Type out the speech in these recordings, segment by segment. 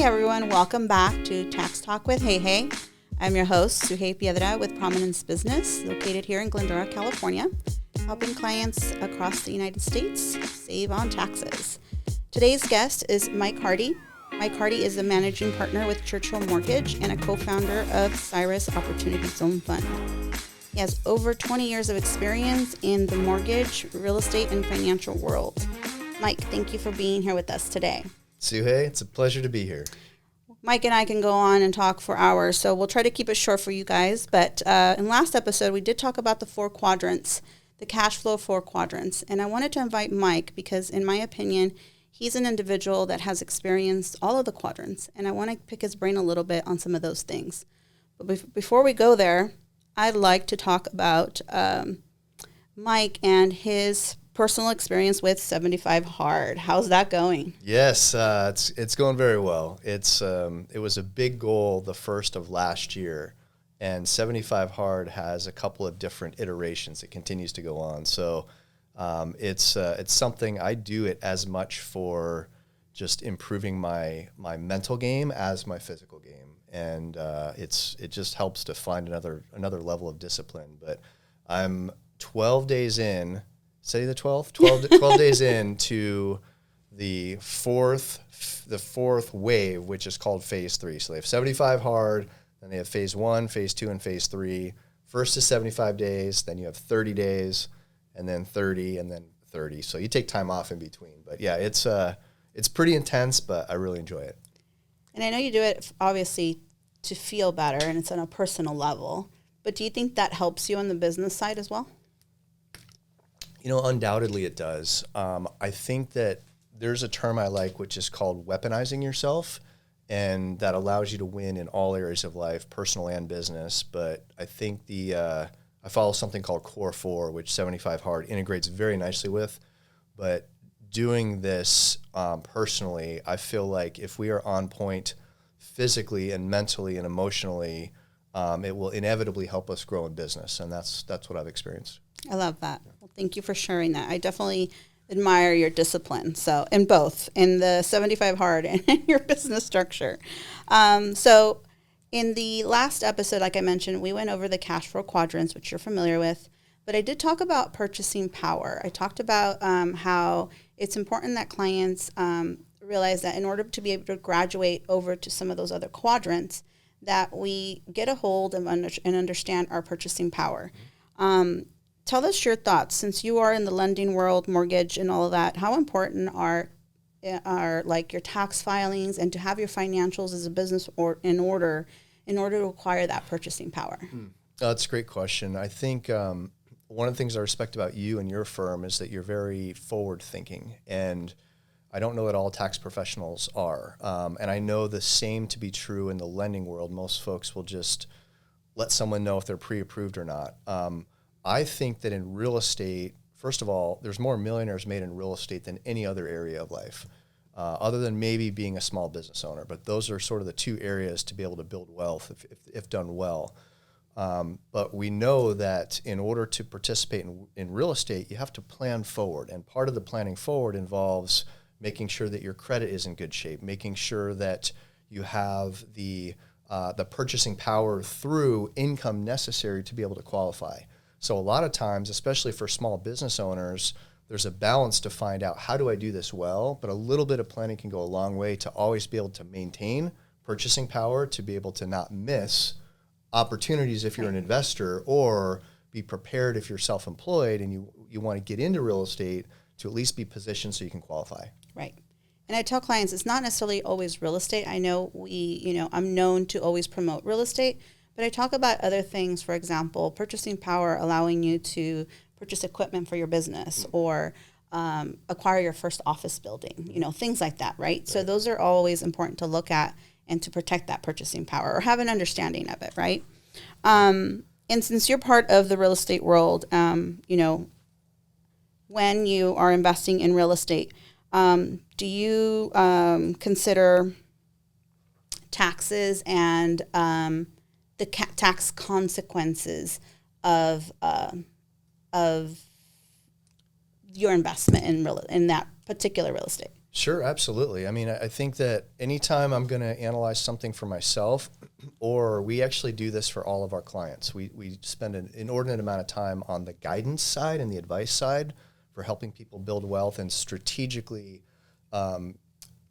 everyone, welcome back to Tax Talk with Hey Hey. I'm your host, Suhey Piedra with Prominence Business, located here in Glendora, California, helping clients across the United States save on taxes. Today's guest is Mike Hardy. Mike Hardy is the managing partner with Churchill Mortgage and a co-founder of Cyrus Opportunity Zone Fund. He has over 20 years of experience in the mortgage, real estate, and financial world. Mike, thank you for being here with us today. Suhey, it's a pleasure to be here. Mike and I can go on and talk for hours, so we'll try to keep it short for you guys. But in last episode, we did talk about the 4 quadrants, the cash flow 4 quadrants. And I wanted to invite Mike because, in my opinion, he's an individual that has experienced all of the quadrants. And I want to pick his brain a little bit on some of those things. But before we go there, I'd like to talk about Mike and his personal experience with 75 Hard. How's that going? Yes, it's going very well. It was a big goal the first of last year, and 75 Hard has a couple of different iterations. It continues to go on. So it's something I do it as much for just improving my mental game as my physical game, and it just helps to find another level of discipline. But I'm 12 days in. Say the 12th? 12 days into the fourth wave, which is called phase 3. So they have 75 hard, then they have phase 1, phase 2, and phase 3. First is 75 days, then you have 30 days, and then 30, and then 30. So you take time off in between. But yeah, it's pretty intense, but I really enjoy it. And I know you do it, obviously, to feel better, and it's on a personal level. But do you think that helps you on the business side as well? You know, undoubtedly it does. I think that there's a term I like, which is called weaponizing yourself, and that allows you to win in all areas of life, personal and business. But I think I follow something called Core 4, which 75 Hard integrates very nicely with. But doing this personally, I feel like if we are on point physically and mentally and emotionally, it will inevitably help us grow in business, and that's what I've experienced. I love that. Well, thank you for sharing that. I definitely admire your discipline. So in both, in the 75 Hard and in your business structure. So in the last episode, like I mentioned, we went over the cash flow quadrants, which you're familiar with. But I did talk about purchasing power. I talked about how it's important that clients realize that in order to be able to graduate over to some of those other quadrants, that we get a hold of and understand our purchasing power. Tell us your thoughts, since you are in the lending world, mortgage and all of that. How important are like your tax filings and to have your financials as a business or in order to acquire that purchasing power? That's a great question. I think one of the things I respect about you and your firm is that you're very forward thinking, and I don't know that all tax professionals are. And I know the same to be true in the lending world. Most folks will just let someone know if they're pre-approved or not. I think that in real estate, first of all, there's more millionaires made in real estate than any other area of life, other than maybe being a small business owner. But those are sort of the 2 areas to be able to build wealth if done well. But we know that in order to participate in real estate, you have to plan forward. And part of the planning forward involves making sure that your credit is in good shape, making sure that you have the purchasing power through income necessary to be able to qualify. So a lot of times, especially for small business owners, there's a balance to find out, how do I do this well? But a little bit of planning can go a long way to always be able to maintain purchasing power, to be able to not miss opportunities if you're an investor, or be prepared if you're self-employed and you want to get into real estate, to at least be positioned so you can qualify. Right. And I tell clients it's not necessarily always real estate. I know I'm known to always promote real estate, but I talk about other things, for example, purchasing power, allowing you to purchase equipment for your business or acquire your first office building, things like that, right? So those are always important to look at and to protect that purchasing power or have an understanding of it, right? And since you're part of the real estate world, when you are investing in real estate, do you consider taxes and the tax consequences of your investment in that particular real estate? Sure, absolutely. I mean, I think that anytime I'm going to analyze something for myself, or we actually do this for all of our clients, we spend an inordinate amount of time on the guidance side and the advice side for helping people build wealth and strategically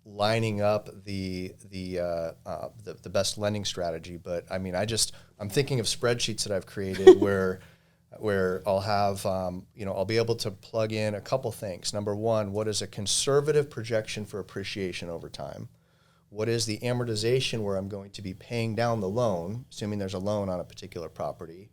lining up the best lending strategy. But I mean, I'm thinking of spreadsheets that I've created where I'll have, I'll be able to plug in a couple things. Number one, what is a conservative projection for appreciation over time? What is the amortization where I'm going to be paying down the loan, assuming there's a loan on a particular property?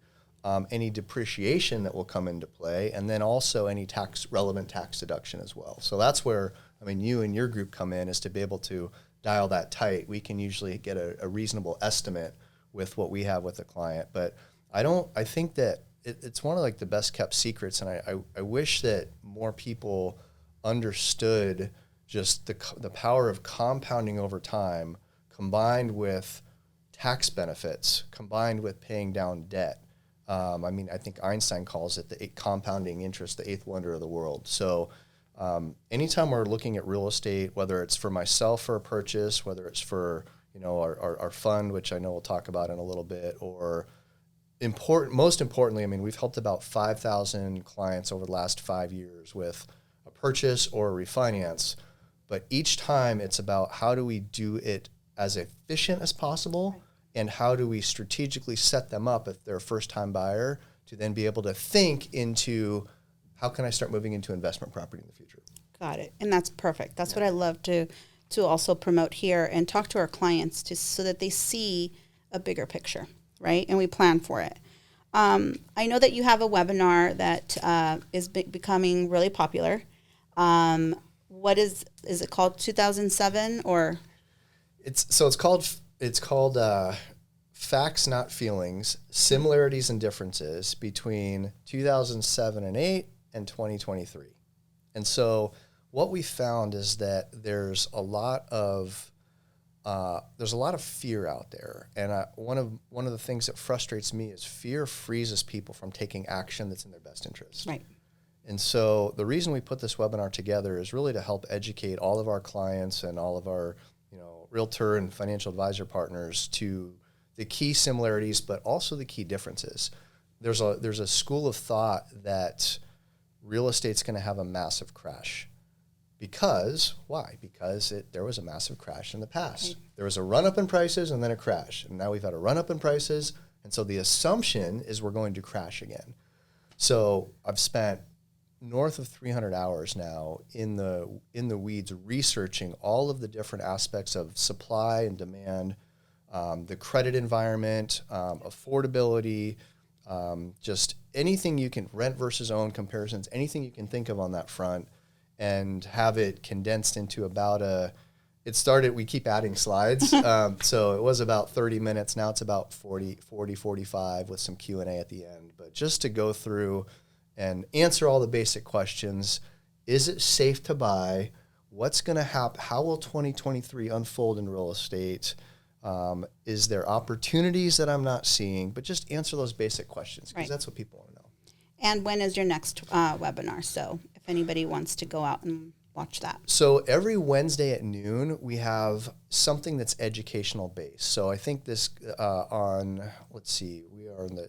Any depreciation that will come into play, and then also any relevant tax deduction as well. So that's where, you and your group come in, is to be able to dial that tight. We can usually get a reasonable estimate with what we have with the client. But I think that it's one of like the best kept secrets, and I wish that more people understood just the power of compounding over time, combined with tax benefits, combined with paying down debt. I think Einstein calls it the compounding interest, the eighth wonder of the world. So anytime we're looking at real estate, whether it's for myself for a purchase, whether it's for our fund, which I know we'll talk about in a little bit, or most importantly, we've helped about 5,000 clients over the last 5 years with a purchase or a refinance. But each time it's about how do we do it as efficient as possible, and how do we strategically set them up if they're a first-time buyer to then be able to think into how can I start moving into investment property in the future. Got it. And that's perfect. That's what I love to also promote here and talk to our clients so that they see a bigger picture, right? And we plan for it. I know that you have a webinar that is becoming really popular. What is it called? 2007 or? It's called Facts Not Feelings: Similarities and Differences Between 2007 and 8 and 2023. And so what we found is that there's a lot of fear out there, and one of the things that frustrates me is fear freezes people from taking action that's in their best interest. Right. And so the reason we put this webinar together is really to help educate all of our clients and all of our realtor and financial advisor partners to the key similarities, but also the key differences. There's a school of thought that real estate's going to have a massive crash. Why? Because there was a massive crash in the past. Right. There was a run-up in prices and then a crash. And now we've had a run-up in prices, and so the assumption is we're going to crash again. So I've spent north of 300 hours now in the weeds researching all of the different aspects of supply and demand, the credit environment, affordability, just anything you can, rent versus own comparisons, anything you can think of on that front, and have it condensed into about we keep adding slides. So it was about 30 minutes. Now it's about 40, 45 with some Q&A at the end. But just to go through and answer all the basic questions. Is it safe to buy? What's going to happen? How will 2023 unfold in real estate? Is there opportunities that I'm not seeing? But just answer those basic questions, because that's what people want to know. And when is your next webinar? So if anybody wants to go out and watch that. So every Wednesday at noon, we have something that's educational based. So I think this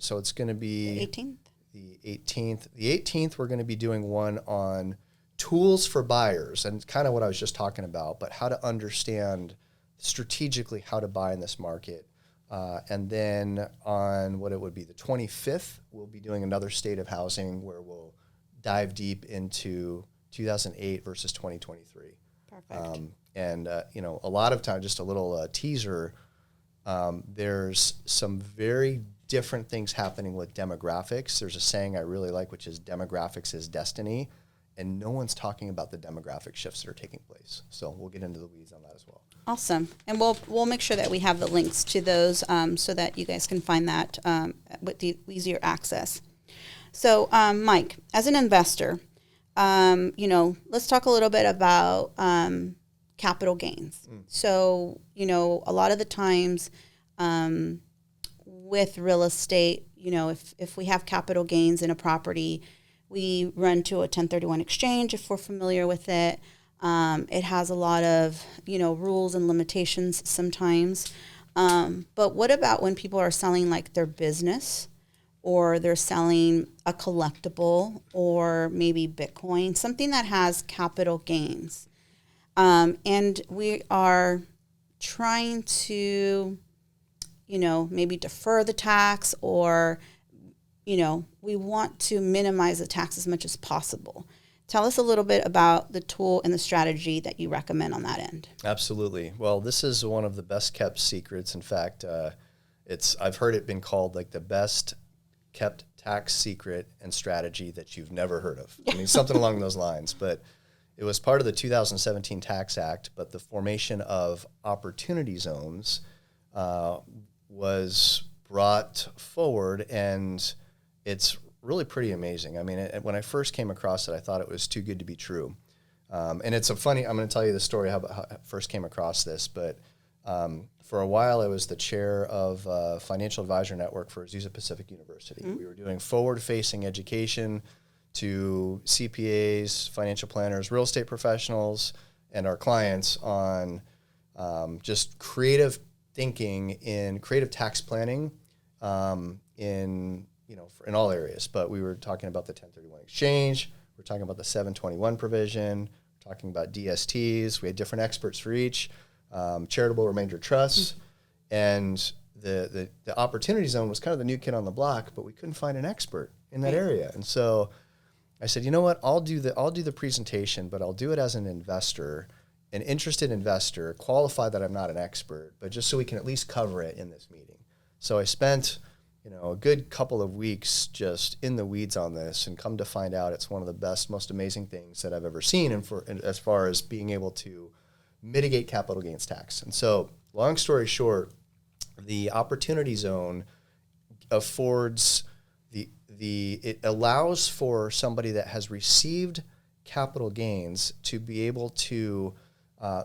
so it's going to be the 18th. The 18th. The 18th, we're going to be doing one on tools for buyers, and kind of what I was just talking about, but how to understand strategically how to buy in this market. And then on what it would be the 25th, we'll be doing another state of housing where we'll dive deep into 2008 versus 2023. Perfect. A lot of time, just a little teaser, there's some very different things happening with demographics. There's a saying I really like, which is demographics is destiny, and no one's talking about the demographic shifts that are taking place. So we'll get into the weeds on that as well. Awesome. And we'll make sure that we have the links to those so that you guys can find that with the easier access. So, Mike, as an investor, let's talk a little bit about capital gains. So, a lot of the times with real estate, if we have capital gains in a property, we run to a 1031 exchange if we're familiar with it. It has a lot of, rules and limitations sometimes. But what about when people are selling like their business, or they're selling a collectible, or maybe Bitcoin, something that has capital gains? And we are trying to, maybe defer the tax, or, we want to minimize the tax as much as possible. Tell us a little bit about the tool and the strategy that you recommend on that end. Absolutely. Well, this is one of the best kept secrets. In fact, I've heard it been called like the best kept tax secret and strategy that you've never heard of. I mean, something along those lines. But it was part of the 2017 Tax Act, but the formation of opportunity zones was brought forward, and it's really pretty amazing. I mean, when I first came across it, I thought it was too good to be true. And it's I'm going to tell you the story how I first came across this, but for a while I was the chair of Financial Advisor Network for Azusa Pacific University. Mm-hmm. We were doing forward-facing education to CPAs, financial planners, real estate professionals, and our clients on just creative thinking in creative tax planning in all areas. But we were talking about the 1031 exchange, we're talking about the 721 provision, we're talking about DSTs. We had different experts for each, charitable remainder trusts, and the opportunity zone was kind of the new kid on the block, but we couldn't find an expert in that area. And so I said, you know what, I'll do the presentation, but I'll do it as an investor, an interested investor, qualified that I'm not an expert, but just so we can at least cover it in this meeting. So I spent a good couple of weeks just in the weeds on this, and come to find out it's one of the best, most amazing things that I've ever seen, and as far as being able to mitigate capital gains tax. And so, long story short, the opportunity zone affords it allows for somebody that has received capital gains to be able to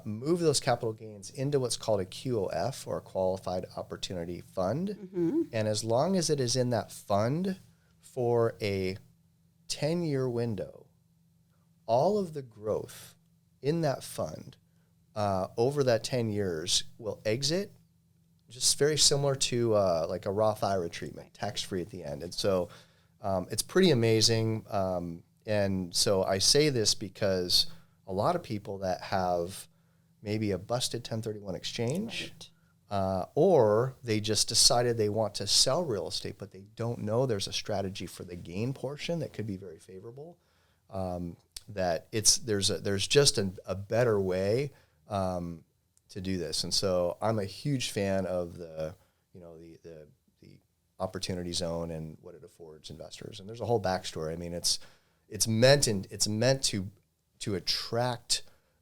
move those capital gains into what's called a QOF, or a Qualified Opportunity Fund. Mm-hmm. And as long as it is in that fund for a 10-year window, all of the growth in that fund over that 10 years will exit, just very similar to like a Roth IRA treatment, tax-free at the end. And so it's pretty amazing. And so I say this because a lot of people that have maybe a busted 1031 exchange, right, or they just decided they want to sell real estate, but they don't know there's a strategy for the gain portion that could be very favorable. That there's just a better way to do this. And so I'm a huge fan of the opportunity zone and what it affords investors. And there's a whole backstory. I mean, it's meant to attract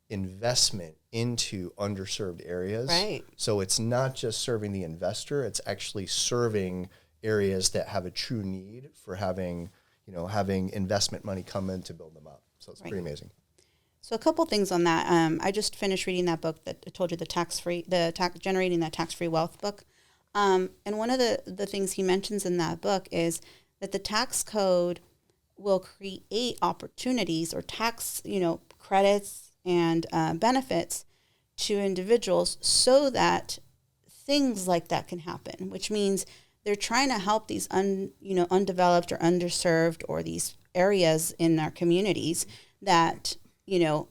investment into underserved areas. Right. So it's not just serving the investor, it's actually serving areas that have a true need for having investment money come in to build them up. So it's pretty amazing. So a couple things on that. I just finished reading that book that I told you, Generating That Tax-Free Wealth book. And one of the things he mentions in that book is that the tax code will create opportunities or tax, credits and benefits to individuals so that things like that can happen, which means they're trying to help these undeveloped or underserved, or these areas in our communities that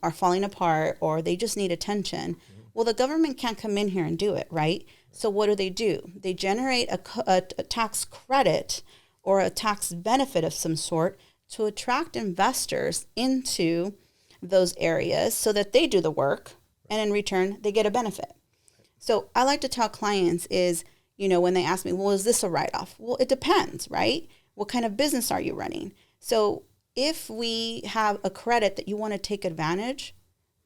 are falling apart, or they just need attention. Mm-hmm. Well, the government can't come in here and do it, right? So what do? They generate a tax credit or a tax benefit of some sort to attract investors into those areas so that they do the work, and in return, they get a benefit. So I like to tell clients is, when they ask me, well, is this a write-off? Well, it depends, right? What kind of business are you running? So if we have a credit that you want to take advantage,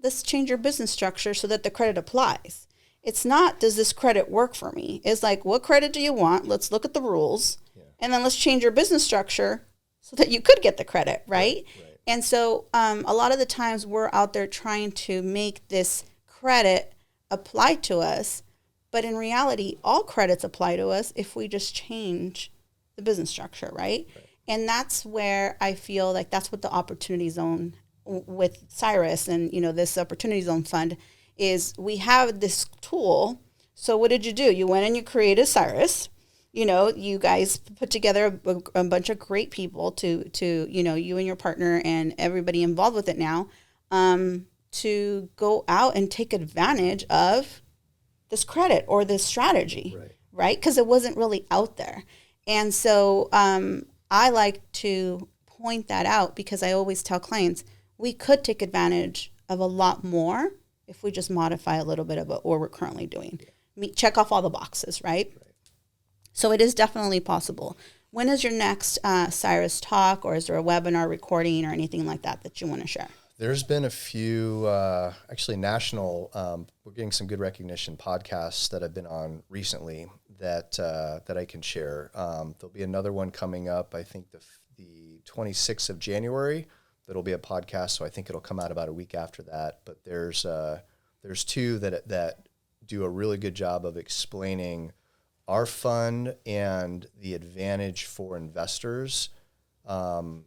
let's change your business structure so that the credit applies. It's not, does this credit work for me? It's like, what credit do you want? Let's look at the rules, and then let's change your business structure so that you could get the credit, right? Right. And so a lot of the times we're out there trying to make this credit apply to us, but in reality, all credits apply to us if we just change the business structure, right? And that's where I feel like that's what the opportunity zone with Cyrus and, this Opportunity Zone Fund is we have this tool. So what did you do? You went and you created Cyrus. You guys put together a bunch of great people to you and your partner and everybody involved with it now, to go out and take advantage of this credit or this strategy, right? Because it wasn't really out there. And so I like to point that out because I always tell clients we could take advantage of a lot more if we just modify a little bit of what we're currently doing. Check off all the boxes, right? So it is definitely possible. When is your next Cyrus talk, or is there a webinar recording or anything like that you want to share? There's been a few, actually national, we're getting some good recognition podcasts that I've been on recently that I can share. There'll be another one coming up, I think the 26th of January. That'll be a podcast, so I think it'll come out about a week after that. But there's two that do a really good job of explaining our fund and the advantage for investors. And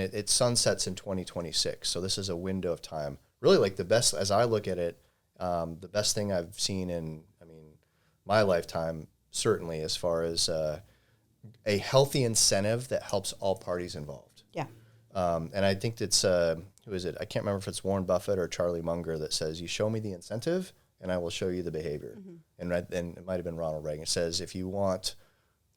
it sunsets in 2026. So this is a window of time. Really, like the best, as I look at it, the best thing I've seen in, my lifetime, certainly, as far as a healthy incentive that helps all parties involved. Yeah. And I think it's, who is it? I can't remember if it's Warren Buffett or Charlie Munger that says, you show me the incentive and I will show you the behavior. And it might have been Ronald Reagan. It says, if you want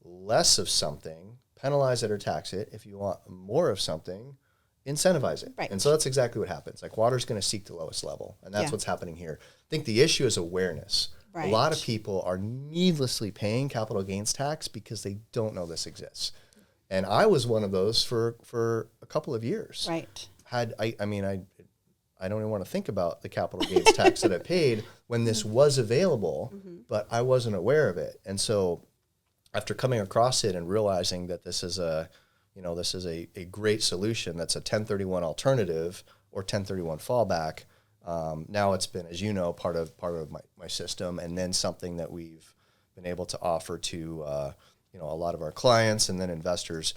less of something, penalize it or tax it. If you want more of something, incentivize it. Right. And so that's exactly what happens. Like water's going to seek the lowest level. And that's what's happening here. I think the issue is awareness. Right. A lot of people are needlessly paying capital gains tax because they don't know this exists. And I was one of those for a couple of years. Right. I don't even want to think about the capital gains tax that I paid when this was available, but I wasn't aware of it. And so after coming across it and realizing that this is a great solution that's a 1031 alternative or 1031 fallback, now it's been, as you know, part of my system, and then something that we've been able to offer to a lot of our clients and then investors.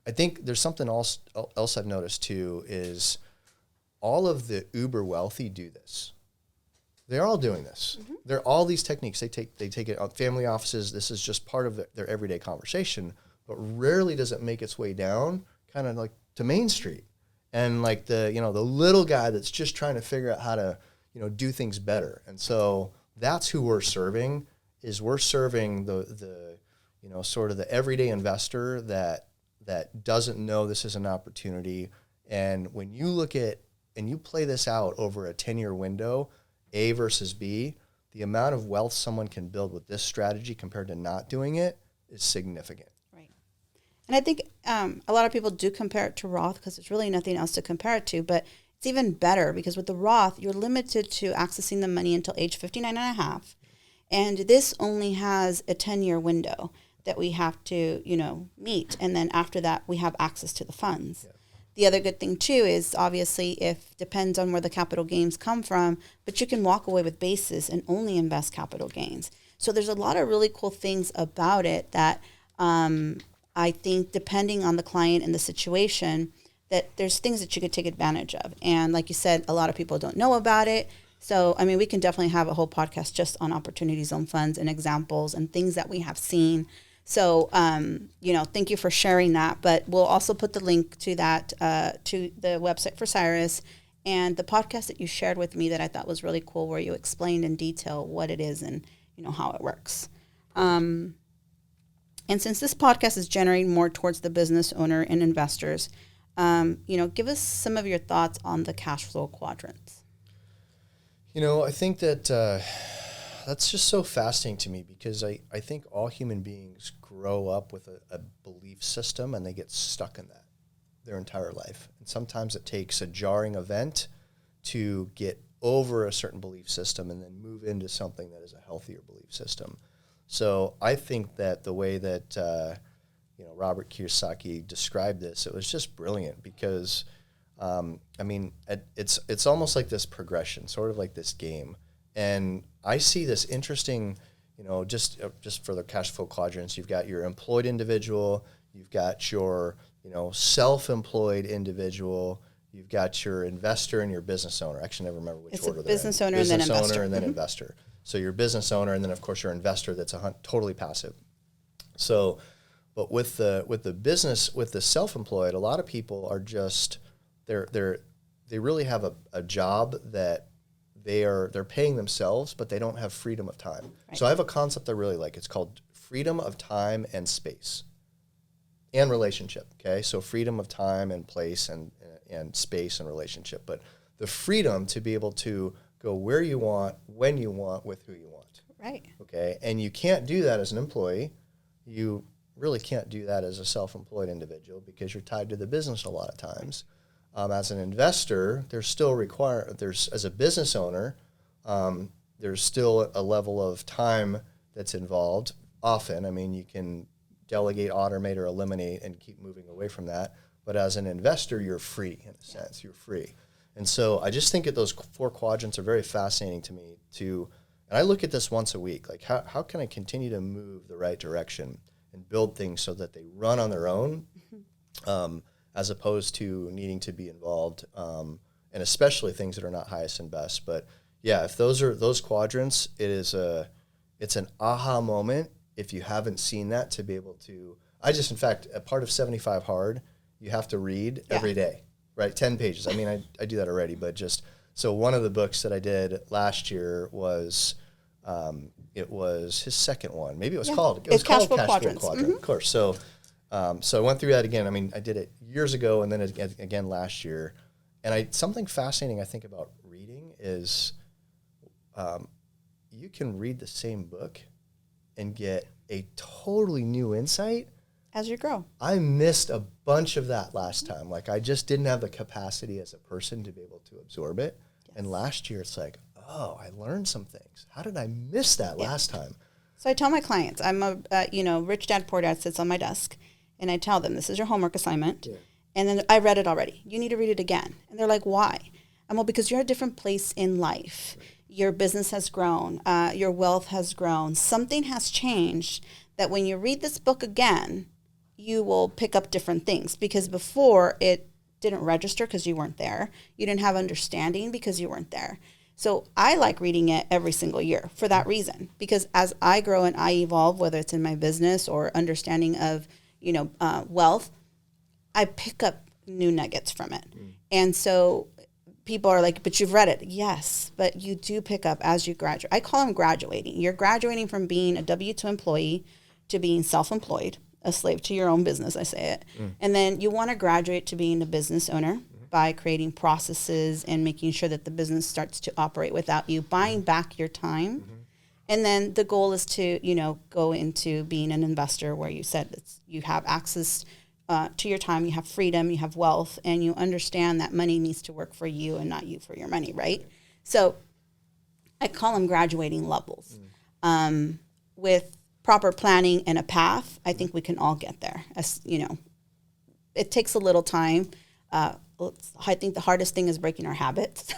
I think there's something else I've noticed too is all of the uber wealthy do this. They're all doing this. They're all these techniques. They take it on family offices. This is just part of their everyday conversation, but rarely does it make its way down kind of like to Main Street. And like the little guy that's just trying to figure out how to, do things better. And so that's who we're serving, is we're serving the sort of the everyday investor that doesn't know this is an opportunity. And when you look at and you play this out over a 10-year window, A versus B, the amount of wealth someone can build with this strategy compared to not doing it is significant. Right. And I think a lot of people do compare it to Roth because there's really nothing else to compare it to, but it's even better because with the Roth, you're limited to accessing the money until age 59 and a half. And this only has a 10-year window that we have to, meet. And then after that, we have access to the funds. Yeah. The other good thing, too, is obviously depends on where the capital gains come from, but you can walk away with basis and only invest capital gains. So there's a lot of really cool things about it that I think, depending on the client and the situation, that there's things that you could take advantage of. And like you said, a lot of people don't know about it. So, we can definitely have a whole podcast just on Opportunity Zone funds and examples and things that we have seen. So, thank you for sharing that. But we'll also put the link to that, to the website for Cyrus and the podcast that you shared with me that I thought was really cool, where you explained in detail what it is and, how it works. And since this podcast is generating more towards the business owner and investors, give us some of your thoughts on the cash flow quadrants. I think that that's just so fascinating to me because I think all human beings grow up with a belief system and they get stuck in that their entire life. And sometimes it takes a jarring event to get over a certain belief system and then move into something that is a healthier belief system. So I think that the way that Robert Kiyosaki described this, it was just brilliant because it's almost like this progression, sort of like this game. And I see this interesting, just for the cash flow quadrants, you've got your employed individual, you've got your, self-employed individual, You've got your investor and your business owner. Actually, I never remember which It's order a they're in. business owner and then Business investor. owner and then investor. So your business owner, and then of course your investor that's totally passive. So, but with the business, with the self-employed, a lot of people are just they really have a job that they're paying themselves, but they don't have freedom of time. Right. So I have a concept I really like. It's called freedom of time and space and relationship. Okay, so freedom of time and place and space and relationship, but the freedom to be able to go where you want, when you want, with who you want. Right. Okay, and you can't do that as an employee. You really can't do that as a self-employed individual because you're tied to the business a lot of times. As an investor, there's as a business owner, there's still a level of time that's involved. Often, I mean, you can delegate, automate, or eliminate and keep moving away from that. But as an investor, you're free in a sense. You're free. And so I just think that those 4 quadrants are very fascinating to me and I look at this once a week. Like, how can I continue to move the right direction and build things so that they run on their own, as opposed to needing to be involved, and especially things that are not highest and best. But yeah, if those are those quadrants, it's an aha moment if you haven't seen that, to be able to. In fact, a part of 75 Hard, you have to read every day, right? 10 pages. I mean, I do that already, but so one of the books that I did last year was, it was his second one. Maybe it was called Cash Flow Cash Quadrants. Flow Quadrant, of course. So I went through that again. I mean, I did it years ago and then again last year. And something fascinating I think about reading is you can read the same book and get a totally new insight As you grow. I missed a bunch of that last time. Like, I just didn't have the capacity as a person to be able to absorb it. Yes. And last year, it's like, oh, I learned some things. How did I miss that last time? So I tell my clients, I'm Rich Dad, Poor Dad sits on my desk, and I tell them, this is your homework assignment. Yeah. And then I read it already. You need to read it again. And they're like, why? Well, because you're at a different place in life. Right. Your business has grown. Your wealth has grown. Something has changed that when you read this book again, you will pick up different things, because before it didn't register because you weren't there. You didn't have understanding because you weren't there. So I like reading it every single year for that reason, because as I grow and I evolve, whether it's in my business or understanding of, wealth, I pick up new nuggets from it. And so people are like, but you've read it. Yes, but you do pick up as you graduate. I call them graduating. You're graduating from being a W-2 employee to being self-employed, a slave to your own business, I say it. And then you want to graduate to being a business owner by creating processes and making sure that the business starts to operate without you, buying back your time. And then the goal is to, go into being an investor where you said you have access to your time, you have freedom, you have wealth, and you understand that money needs to work for you and not you for your money, right? So I call them graduating levels. With proper planning and a path, I think we can all get there. It takes a little time. I think the hardest thing is breaking our habits.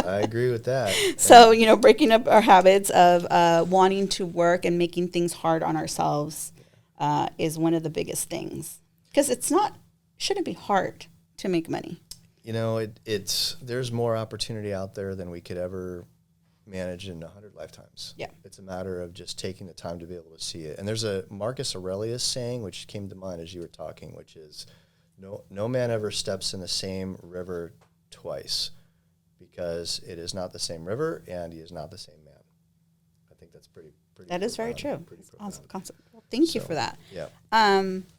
I agree with that. So, breaking up our habits of wanting to work and making things hard on ourselves is one of the biggest things. Because shouldn't be hard to make money. There's more opportunity out there than we could ever manage in 100 lifetimes. Yeah. It's a matter of just taking the time to be able to see it. And there's a Marcus Aurelius saying, which came to mind as you were talking, which is, no man ever steps in the same river twice, because it is not the same river and he is not the same man. I think that's pretty. That is very true. Awesome concept. Well, thank you for that. Yeah.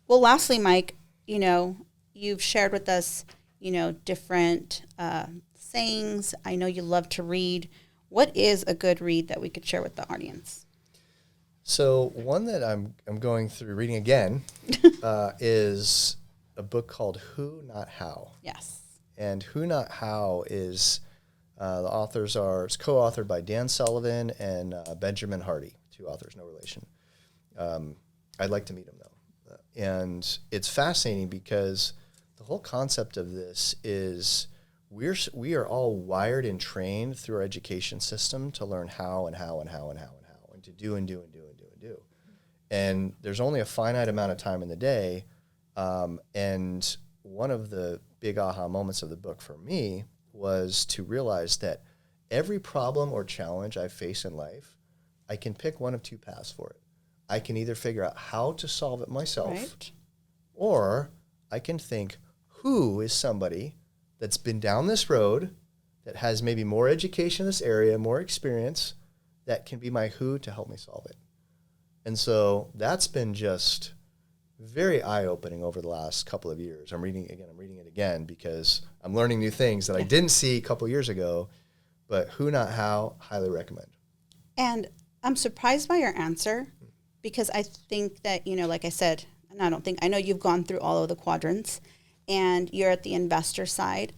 Well, lastly, Mike, you've shared with us, different sayings. I know you love to read. What is a good read that we could share with the audience? So one that I'm going through reading again is a book called Who Not How. Yes. And Who Not How is the authors it's co-authored by Dan Sullivan and Benjamin Hardy, 2 authors, no relation. I'd like to meet them though, and it's fascinating because the whole concept of this is we are all wired and trained through our education system to learn how and to do and do and do and do and do. And there's only a finite amount of time in the day. And one of the big aha moments of the book for me was to realize that every problem or challenge I face in life, I can pick one of two paths for it. I can either figure out how to solve it myself, Right. or I can think, who is somebody that's been down this road, that has maybe more education in this area, more experience, that can be my who to help me solve it. And so that's been just very eye-opening over the last couple of years. I'm reading it again because I'm learning new things that I didn't see a couple years ago, but who, not how, highly recommend. And I'm surprised by your answer because I think that, like I said, and I know you've gone through all of the quadrants and you're at the investor side.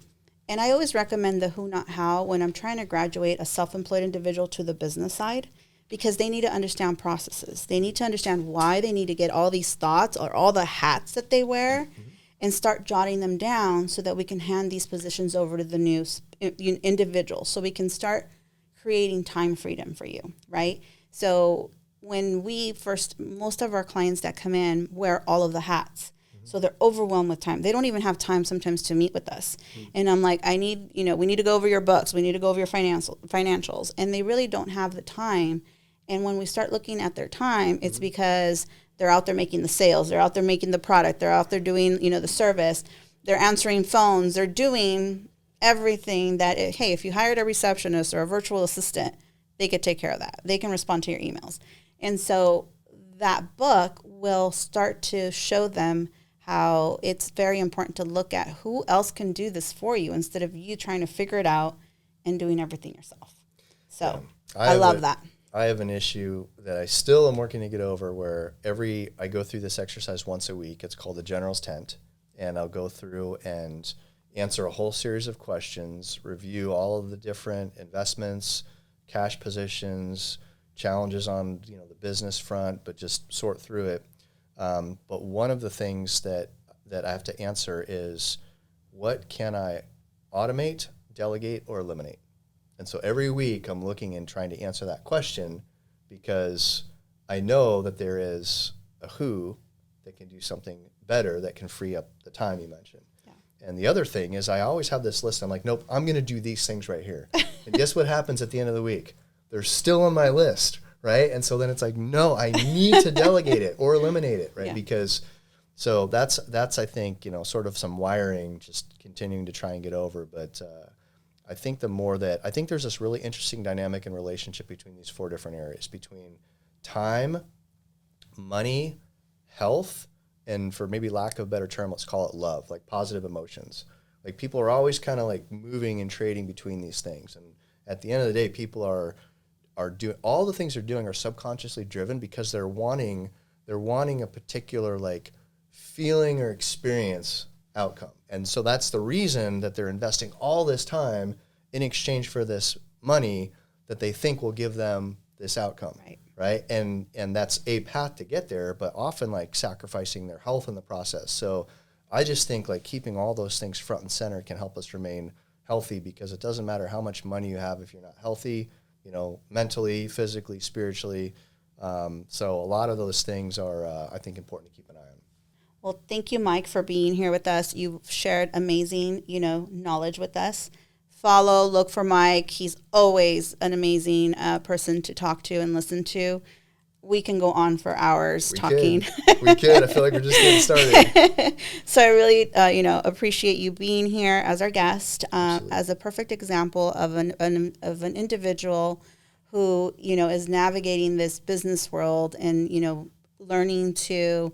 And I always recommend the who, not how when I'm trying to graduate a self-employed individual to the business side, because they need to understand processes. They need to understand why they need to get all these thoughts or all the hats that they wear and start jotting them down so that we can hand these positions over to the new individual. So we can start creating time freedom for you, right? So when most of our clients that come in wear all of the hats. So they're overwhelmed with time. They don't even have time sometimes to meet with us. And I'm like, we need to go over your books. We need to go over your financials. And they really don't have the time. And when we start looking at their time, it's because they're out there making the sales. They're out there making the product. They're out there doing, the service. They're answering phones. They're doing everything that, hey, if you hired a receptionist or a virtual assistant, they could take care of that. They can respond to your emails. And so that book will start to show them how it's very important to look at who else can do this for you instead of you trying to figure it out and doing everything yourself. So I love that. I have an issue that I still am working to get over where I go through this exercise once a week. It's called the General's Tent. And I'll go through and answer a whole series of questions, review all of the different investments, cash positions, challenges on the business front, but just sort through it. But one of the things that I have to answer is, what can I automate, delegate, or eliminate? And so every week I'm looking and trying to answer that question because I know that there is a who that can do something better that can free up the time you mentioned. Yeah. And the other thing is I always have this list. I'm like, nope, I'm going to do these things right here. And guess what happens at the end of the week? They're still on my list. Right. And so then it's like, no, I need to delegate it or eliminate it. Right. Yeah. Because so that's, I think, sort of some wiring, just continuing to try and get over. But I think I think there's this really interesting dynamic and relationship between these four different areas, between time, money, health, and for maybe lack of a better term, let's call it love, like positive emotions. Like people are always kind of like moving and trading between these things. And at the end of the day, people are doing all the things they're doing are subconsciously driven because they're wanting a particular like feeling or experience outcome. And so that's the reason that they're investing all this time in exchange for this money that they think will give them this outcome. Right? And that's a path to get there, but often like sacrificing their health in the process. So I just think like keeping all those things front and center can help us remain healthy, because it doesn't matter how much money you have if you're not healthy, mentally, physically, spiritually. So a lot of those things are, I think, important to keep an eye on. Well, thank you, Mike, for being here with us. You've shared amazing, knowledge with us. Look for Mike. He's always an amazing person to talk to and listen to. We can go on for hours talking. We could. I feel like we're just getting started. So I really, appreciate you being here as our guest, as a perfect example of an individual who, is navigating this business world and, learning to,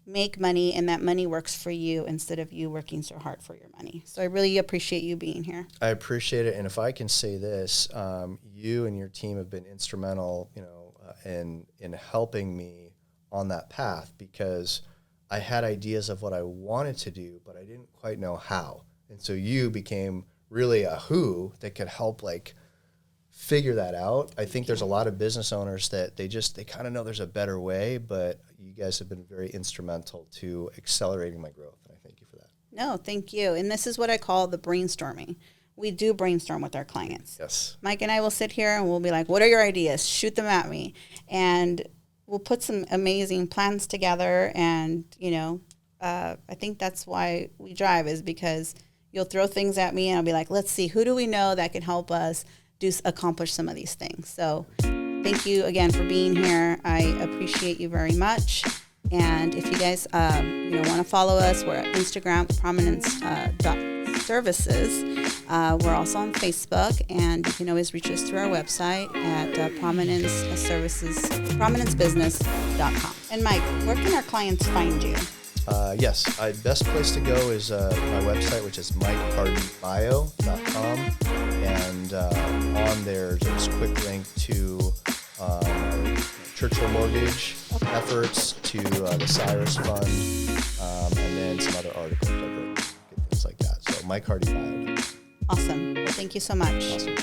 make money, and that money works for you instead of you working so hard for your money. So I really appreciate you being here. I appreciate it. And if I can say this, you and your team have been instrumental, in helping me on that path, because I had ideas of what I wanted to do, but I didn't quite know how. And so you became really a who that could help like figure that out. I think there's a lot of business owners that they kind of know there's a better way, but you guys have been very instrumental to accelerating my growth. And I thank you for that. No, thank you. And this is what I call the brainstorming. We do brainstorm with our clients. Yes. Mike and I will sit here and we'll be like, what are your ideas? Shoot them at me. And we'll put some amazing plans together and, I think that's why we drive, is because you'll throw things at me and I'll be like, let's see, who do we know that can help us accomplish some of these things? So thank you again for being here. I appreciate you very much. And if you guys want to follow us, we're at Instagram, prominence.services. We're also on Facebook, and you can always reach us through our website at prominencebusiness.com. And Mike, where can our clients find you? Yes, best place to go is my website, which is mikehardenbio.com, and on there there's a quick link to Churchill Mortgage efforts, to the Cyrus Fund, and then some other articles I've written, things like that. So Mike Hardy Bio. Awesome. Well, thank you so much. Awesome.